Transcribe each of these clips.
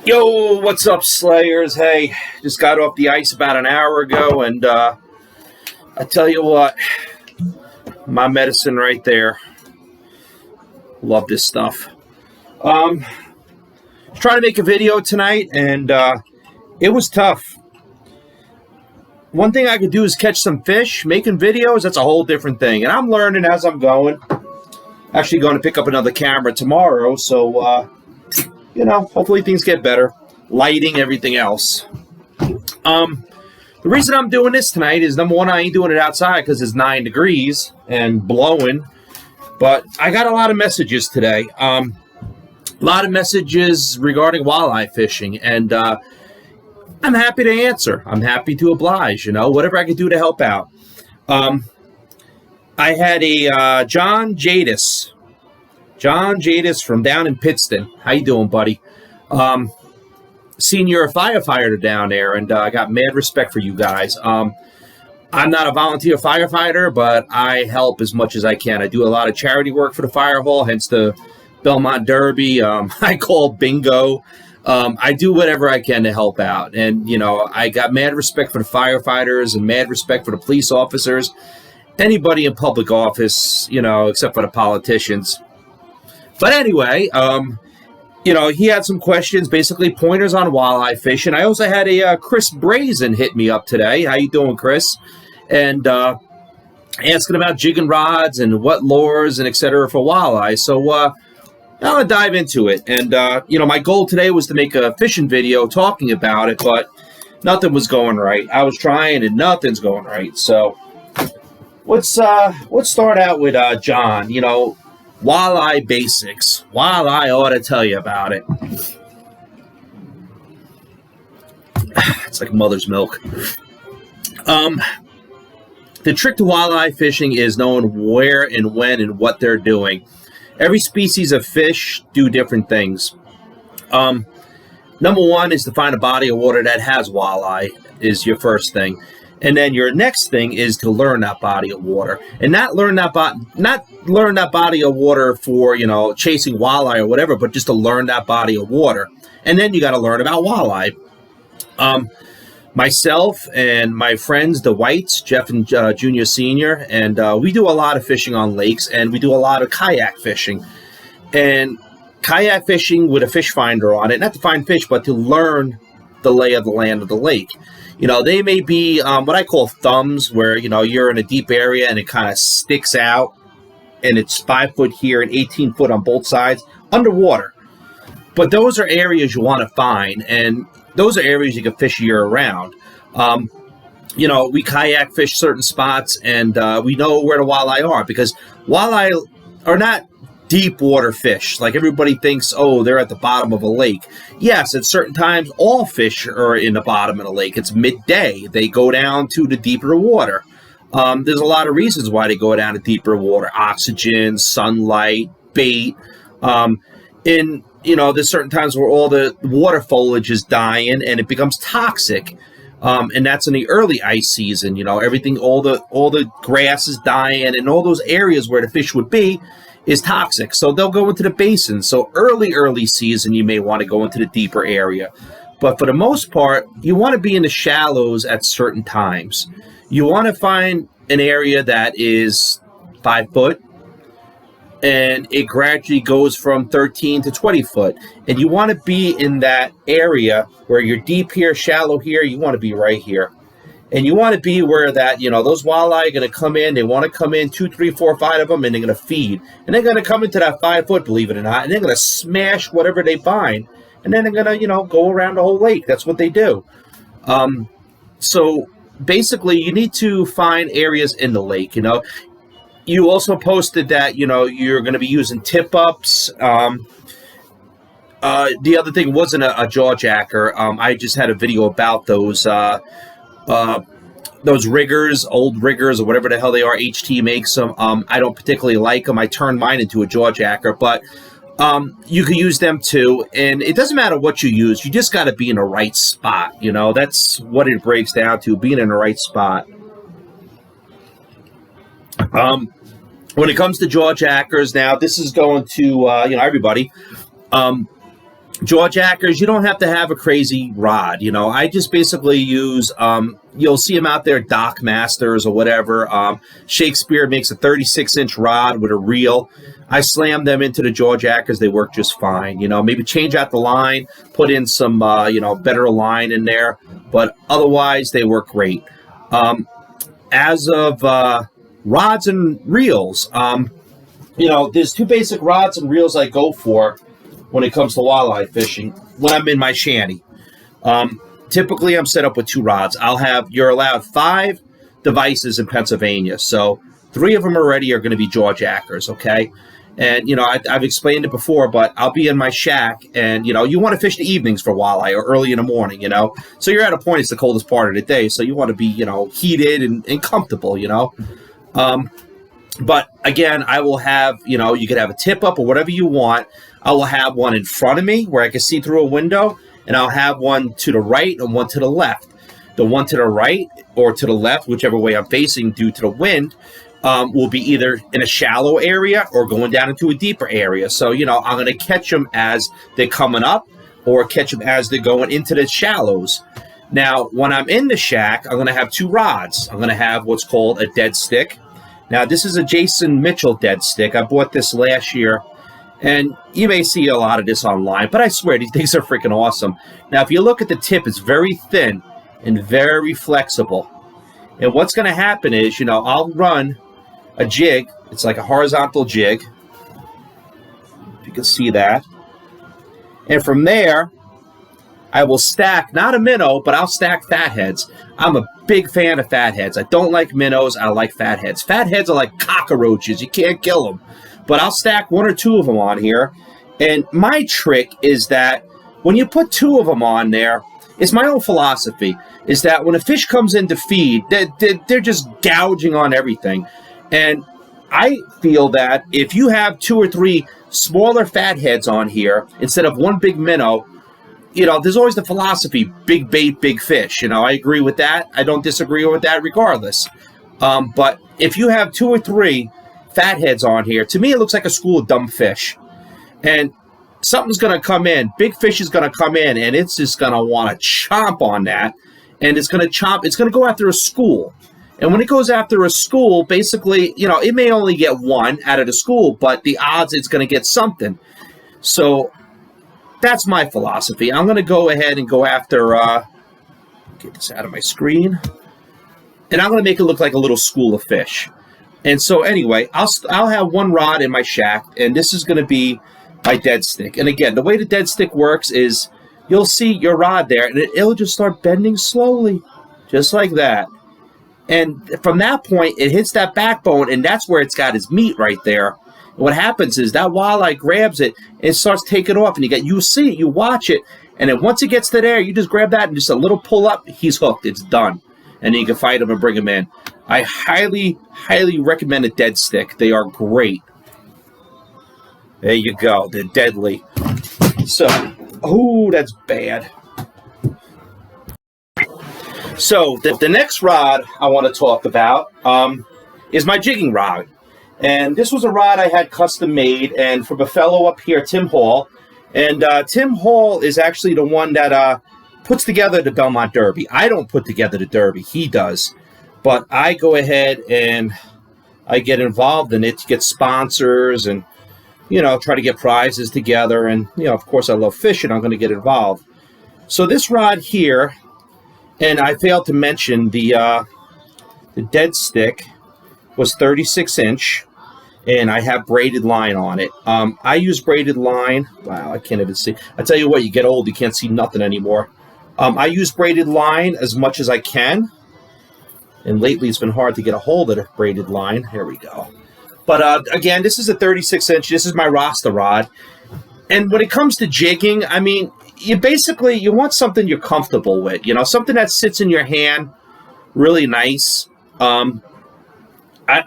Yo, what's up, Slayers? Hey, just got off the ice about an hour ago, and I tell you what, my medicine right there. Love this stuff. Was trying to make a video tonight, and it was tough. One thing I could do is catch some fish. Making videos, that's a whole different thing, and I'm learning as I'm going. Actually going to pick up another camera tomorrow, so hopefully things get better. Lighting, everything else. The reason I'm doing this tonight is, number one, I ain't doing it outside because it's 9 degrees and blowing. But I got a lot of messages today. A lot of messages regarding walleye fishing, and I'm happy to answer. I'm happy to oblige, whatever I can do to help out. I had a John Jadis from down in Pittston. How you doing, buddy? Senior firefighter down there, and I got mad respect for you guys. I'm not a volunteer firefighter, but I help as much as I can. I do a lot of charity work for the fire hall, hence the Belmont Derby. I call bingo. I do whatever I can to help out. And, I got mad respect for the firefighters and mad respect for the police officers. Anybody in public office, except for the politicians. But anyway, he had some questions, basically pointers on walleye fishing. I also had a Chris Brazen hit me up today. How you doing, Chris? And asking about jigging rods and what lures and et cetera for walleye. So I'm going to dive into it. And, my goal today was to make a fishing video talking about it, but nothing was going right. I was trying and nothing's going right. So let's start out with John, Walleye Basics. Walleye ought to tell you about it. It's like mother's milk. The trick to walleye fishing is knowing where and when and what they're doing. Every species of fish do different things. Number one is to find a body of water that has walleye is your first thing. And then your next thing is to learn that body of water, and not learn that body of water for, chasing walleye or whatever, but just to learn that body of water. And then you got to learn about walleye. Myself and my friends, the Whites, Jeff and Junior Senior, and we do a lot of fishing on lakes, and we do a lot of kayak fishing. And kayak fishing with a fish finder on it, not to find fish, but to learn the lay of the land of the lake. They may be what I call thumbs, where, you're in a deep area and it kind of sticks out and it's 5 foot here and 18 foot on both sides underwater. But those are areas you want to find, and those are areas you can fish year round. We kayak fish certain spots, and we know where the walleye are, because walleye are not deep water fish. Like everybody thinks, they're at the bottom of a lake. Yes, at certain times, all fish are in the bottom of the lake. It's midday. They go down to the deeper water. There's a lot of reasons why they go down to deeper water. Oxygen, sunlight, bait. There's certain times where all the water foliage is dying and it becomes toxic. And that's in the early ice season. Everything, all the grass is dying, and all those areas where the fish would be is toxic. So they'll go into the basin. So early season, you may want to go into the deeper area. But for the most part, you want to be in the shallows at certain times. You want to find an area that is 5 foot, and it gradually goes from 13 to 20 foot. And you want to be in that area where you're deep here, shallow here. You want to be right here. And you want to be where that, those walleye are going to come in. They want to come in 2, 3, 4, 5 of them, and they're going to feed. And they're going to come into that 5 foot, believe it or not, and they're going to smash whatever they find. And then they're going to, go around the whole lake. That's what they do. So basically, you need to find areas in the lake, You also posted that, you're going to be using tip-ups. The other thing wasn't a jaw jacker. I just had a video about those riggers, old riggers, or whatever the hell they are. HT makes them. I don't particularly like them. I turned mine into a jaw jacker, but you can use them too. And it doesn't matter what you use. You just got to be in the right spot. That's what it breaks down to, being in the right spot. When it comes to jaw jackers, now this is going to everybody. Jaw jackers, you don't have to have a crazy rod. You know, I just basically use, you'll see them out there, Dock Masters or whatever. Shakespeare makes a 36-inch rod with a reel. I slam them into the jaw jackers. They work just fine. You know, maybe change out the line, put in some, better line in there. But otherwise, they work great. As of rods and reels, there's two basic rods and reels I go for when it comes to walleye fishing when I'm in my shanty. Typically, I'm set up with two rods. You're allowed 5 devices in Pennsylvania. So 3 of them already are going to be jaw jackers, okay? And, I've explained it before, but I'll be in my shack and, you want to fish the evenings for walleye or early in the morning, So you're at a point, it's the coldest part of the day. So you want to be, heated and comfortable, But again, I will have, you could have a tip up or whatever you want. I will have one in front of me where I can see through a window, and I'll have one to the right and one to the left. The one to the right or to the left, whichever way I'm facing due to the wind, will be either in a shallow area or going down into a deeper area. So, I'm going to catch them as they're coming up or catch them as they're going into the shallows. Now, when I'm in the shack, I'm going to have 2 rods. I'm going to have what's called a dead stick. Now, this is a Jason Mitchell dead stick. I bought this last year, and you may see a lot of this online, but I swear these things are freaking awesome. Now, if you look at the tip, it's very thin and very flexible. And what's going to happen is, I'll run a jig. It's like a horizontal jig. If you can see that. And from there, I will stack, not a minnow, but I'll stack fatheads. I'm a big fan of fatheads. I don't like minnows. I like fatheads. Fatheads are like cockroaches. You can't kill them. But I'll stack 1 or 2 of them on here. And my trick is that when you put 2 of them on there, it's my own philosophy, is that when a fish comes in to feed, they're just gouging on everything. And I feel that if you have 2 or 3 smaller fatheads on here, instead of 1 big minnow, there's always the philosophy, big bait, big fish. I agree with that. I don't disagree with that regardless. But if you have 2 or 3 fatheads on here, to me, it looks like a school of dumb fish. And something's going to come in. Big fish is going to come in, and it's just going to want to chomp on that. And it's going to go after a school. And when it goes after a school, basically, it may only get 1 out of the school, but the odds it's going to get something. So that's my philosophy. I'm going to go ahead and go after, get this out of my screen, and I'm going to make it look like a little school of fish. And so anyway, I'll have 1 rod in my shack, and this is going to be my dead stick. And again, the way the dead stick works is you'll see your rod there, and it'll just start bending slowly, just like that. And from that point, it hits that backbone, and that's where it's got its meat right there. And what happens is that walleye grabs it and starts taking off, and you see it, you watch it, and then once it gets to there, you just grab that and just a little pull up, he's hooked, it's done. And then you can fight him and bring him in. I highly, highly recommend a dead stick. They are great. There you go. They're deadly. So, that's bad. So, the next rod I want to talk about is my jigging rod. And this was a rod I had custom made, and from a fellow up here, Tim Hall. And Tim Hall is actually the one that puts together the Belmont Derby. I don't put together the Derby. He does. But I go ahead and I get involved in it to get sponsors and, try to get prizes together. And, of course, I love fishing. I'm going to get involved. So this rod here, and I failed to mention the dead stick was 36-inch, and I have braided line on it. I use braided line. Wow, I can't even see. I tell you what, you get old, you can't see nothing anymore. I use braided line as much as I can. And lately, it's been hard to get a hold of the braided line. Here we go. But again, this is a 36-inch. This is my Rasta rod. And when it comes to jigging, I mean, you want something you're comfortable with. Something that sits in your hand really nice. I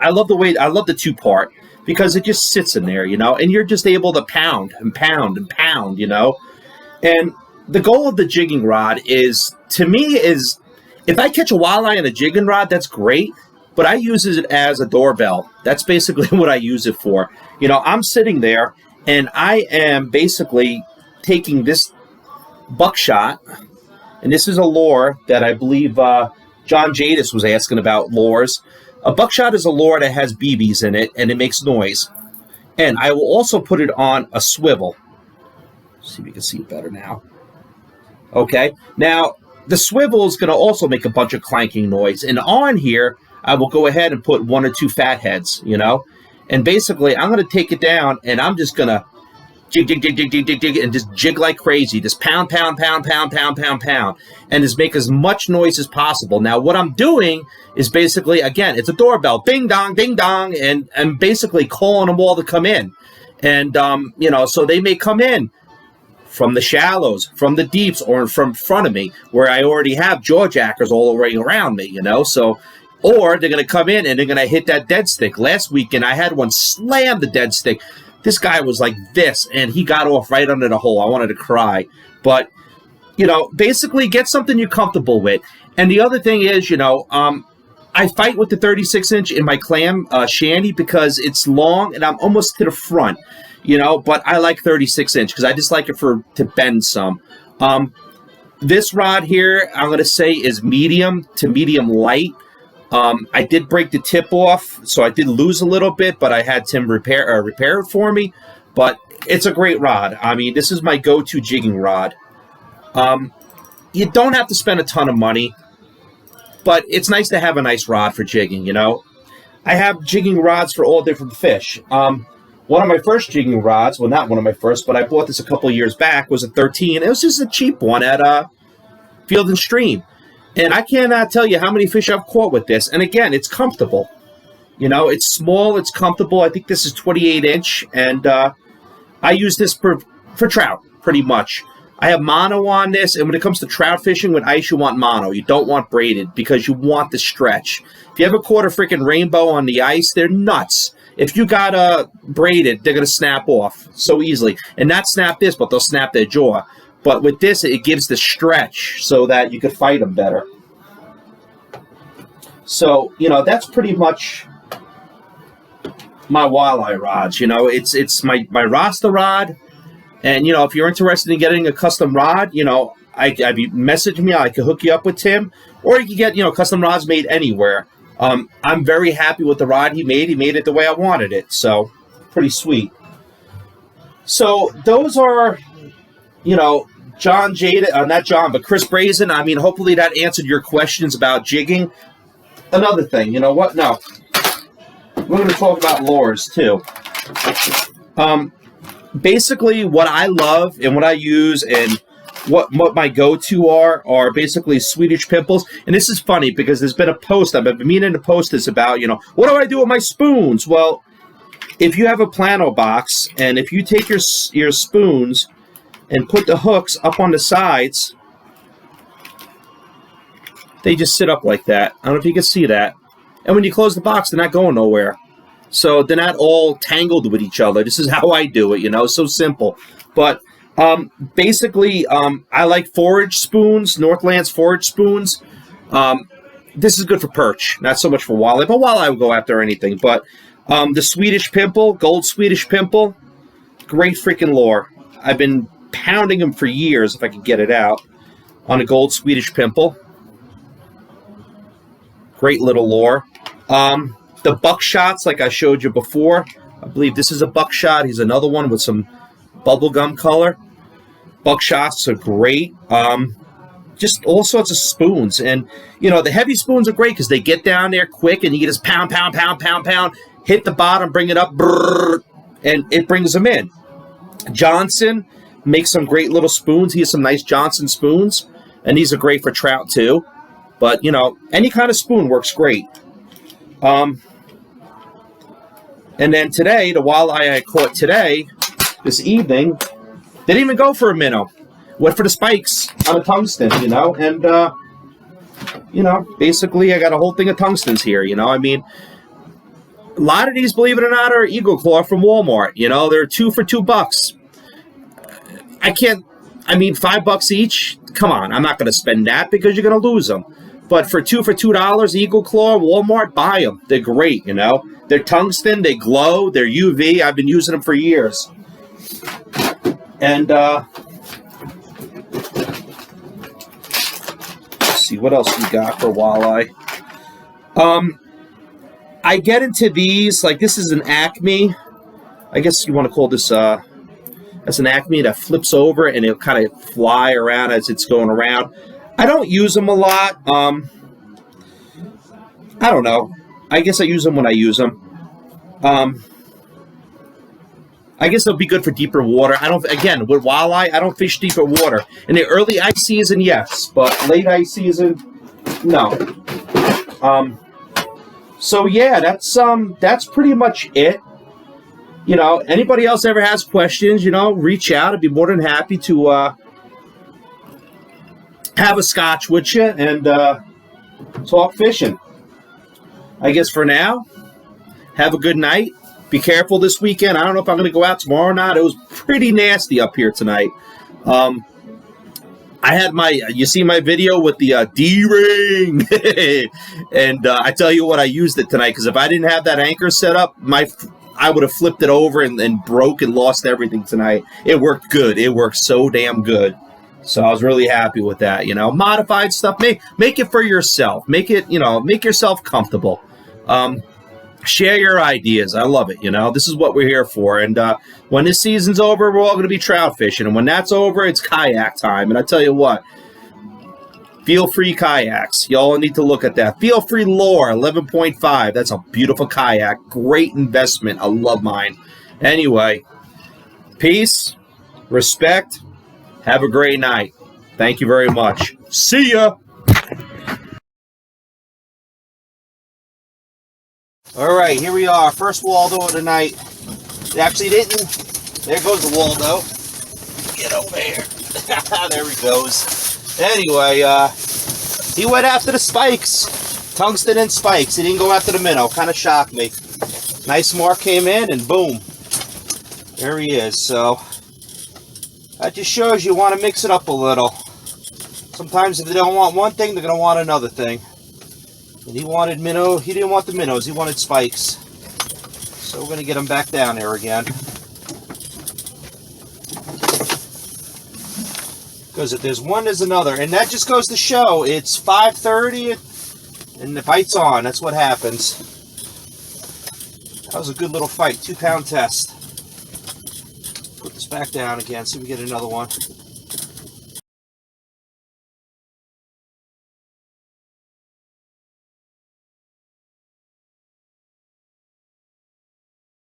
love the 2-part because it just sits in there, and you're just able to pound and pound and pound, And the goal of the jigging rod is, to me, is if I catch a walleye on a jigging rod, that's great, but I use it as a doorbell. That's basically what I use it for. I'm sitting there, and I am basically taking this buckshot, and this is a lure that I believe John Jadis was asking about lures. A buckshot is a lure that has BBs in it, and it makes noise. And I will also put it on a swivel. See if you can see it better now. Okay. Now, the swivel is going to also make a bunch of clanking noise. And on here, I will go ahead and put 1 or 2 fat heads, you know. And basically, I'm going to take it down, and I'm just going to jig, jig, jig, jig, jig, jig, jig, and just jig like crazy. Just pound, pound, pound, pound, pound, pound, pound. And just make as much noise as possible. Now, what I'm doing is basically, again, it's a doorbell. Ding, dong, ding, dong. And I'm basically calling them all to come in. And, you know, so they may come in from the shallows, from the deeps, or from front of me, where I already have jaw jackers all already around me, you know. So, or they're going to come in and they're going to hit that dead stick. Last weekend, I had one slam the dead stick. This guy was like this, and he got off right under the hole. I wanted to cry. But, you know, basically get something you're comfortable with. And the other thing is, you know, I fight with the 36-inch in my clam shanty because it's long and I'm almost to the front, you know, but I like 36-inch because I just like it to bend some. This rod here, I'm going to say, is medium to medium light. I did break the tip off, so I did lose a little bit, but I had Tim repair it for me. But it's a great rod. I mean, this is my go-to jigging rod. You don't have to spend a ton of money, but it's nice to have a nice rod for jigging, you know. I have jigging rods for all different fish. One of my first jigging rods, well, not one of my first, but I bought this a couple of years back, was a 13. It was just a cheap one at Field and Stream. And I cannot tell you how many fish I've caught with this. And again, it's comfortable. You know, it's small, it's comfortable. I think this is 28-inch. And I use this for trout, pretty much. I have mono on this. And when it comes to trout fishing with ice, you want mono. You don't want braided because you want the stretch. If you ever caught a freaking rainbow on the ice, they're nuts. If you got braided, they're going to snap off so easily. And not snap this, but they'll snap their jaw. But with this, it gives the stretch so that you could fight them better. So, you know, that's pretty much my walleye rods. You know, it's my Rasta rod. And, you know, if you're interested in getting a custom rod, you know, message me. I can hook you up with Tim. Or you can get, you know, custom rods made anywhere. I'm very happy with the rod he made. He made it the way I wanted it. So, pretty sweet. So, those are, you know, John Jada, not John, but Chris Brazen. I mean, hopefully that answered your questions about jigging. Another thing, you know what? No. We're going to talk about lures, too. Basically, what I love and what I use and what my go-to are basically Swedish Pimples. And this is funny because there's been a post, I've been meaning to post this about, you know, what do I do with my spoons? Well, if you have a plano box and if you take your spoons and put the hooks up on the sides, they just sit up like that. I don't know if you can see that. And when you close the box, they're not going nowhere. So they're not all tangled with each other. This is how I do it, you know, so simple. But basically, I like Forage Spoons, Northland's Forage Spoons. This is good for perch, not so much for walleye, but walleye will go after anything. But the Swedish Pimple, Gold Swedish Pimple, great freaking lure. I've been pounding them for years, if I could get it out, on a Gold Swedish Pimple. Great little lure. The buckshots, like I showed you before, I believe this is a buckshot. Here's another one with some bubblegum color. Buckshots are great. Just all sorts of spoons. And, you know, the heavy spoons are great because they get down there quick and you just pound, pound, pound, pound, pound, hit the bottom, bring it up, brrr, and it brings them in. Johnson makes some great little spoons. He has some nice Johnson spoons, and these are great for trout too. But, you know, any kind of spoon works great. And then today, the walleye I caught today, this evening, didn't even go for a minnow. Went for the spikes on a tungsten, you know. And, you know, basically I got a whole thing of tungstens here, you know. I mean, a lot of these, believe it or not, are Eagle Claw from Walmart. You know, they're 2 for $2. I mean, $5 each? Come on, I'm not going to spend that because you're going to lose them. But for $2 Eagle Claw, Walmart, buy them. They're great, you know. They're tungsten, they glow, they're UV. I've been using them for years. And see, what else we got for walleye? I get into these, like this is an Acme. I guess you want to call this, that's an Acme that flips over and it'll kind of fly around as it's going around. I don't use them a lot. I don't know. I guess I use them when I use them. I guess they'll be good for deeper water. Again, with walleye, I don't fish deeper water. In the early ice season, yes, but late ice season, no. So yeah, that's pretty much it. You know, anybody else ever has questions, you know, reach out. I'd be more than happy to have a scotch with you and talk fishing. I guess for now, have a good night. Be careful this weekend. I don't know if I'm going to go out tomorrow or not. It was pretty nasty up here tonight. I had you see my video with the D-ring. And I tell you what, I used it tonight because if I didn't have that anchor set up, I would have flipped it over and broke and lost everything tonight. It worked good. It worked so damn good. So I was really happy with that, you know. Modified stuff. Make it for yourself. Make it, you know, make yourself comfortable. Share your ideas. I love it, you know. This is what we're here for. And when this season's over, we're all going to be trout fishing. And when that's over, it's kayak time. And I tell you what, Feel Free kayaks. Y'all need to look at that. Feel Free Lure 11.5. That's a beautiful kayak. Great investment. I love mine. Anyway, peace, respect. Have a great night. Thank you very much. See ya. All right, here we are. First Waldo of the night. It actually didn't. There goes the Waldo. Get over here. There he goes. Anyway, he went after the spikes. Tungsten and spikes. He didn't go after the minnow. Kind of shocked me. Nice mark came in and boom. There he is. So that just shows you want to mix it up a little. Sometimes if they don't want one thing, they're going to want another thing. And he wanted minnow. He didn't want the minnows. He wanted spikes. So we're going to get him back down there again. Because if there's one, there's another. And that just goes to show it's 5:30 and the fight's on. That's what happens. That was a good little fight. 2-pound test. Put this back down again. See if we get another one.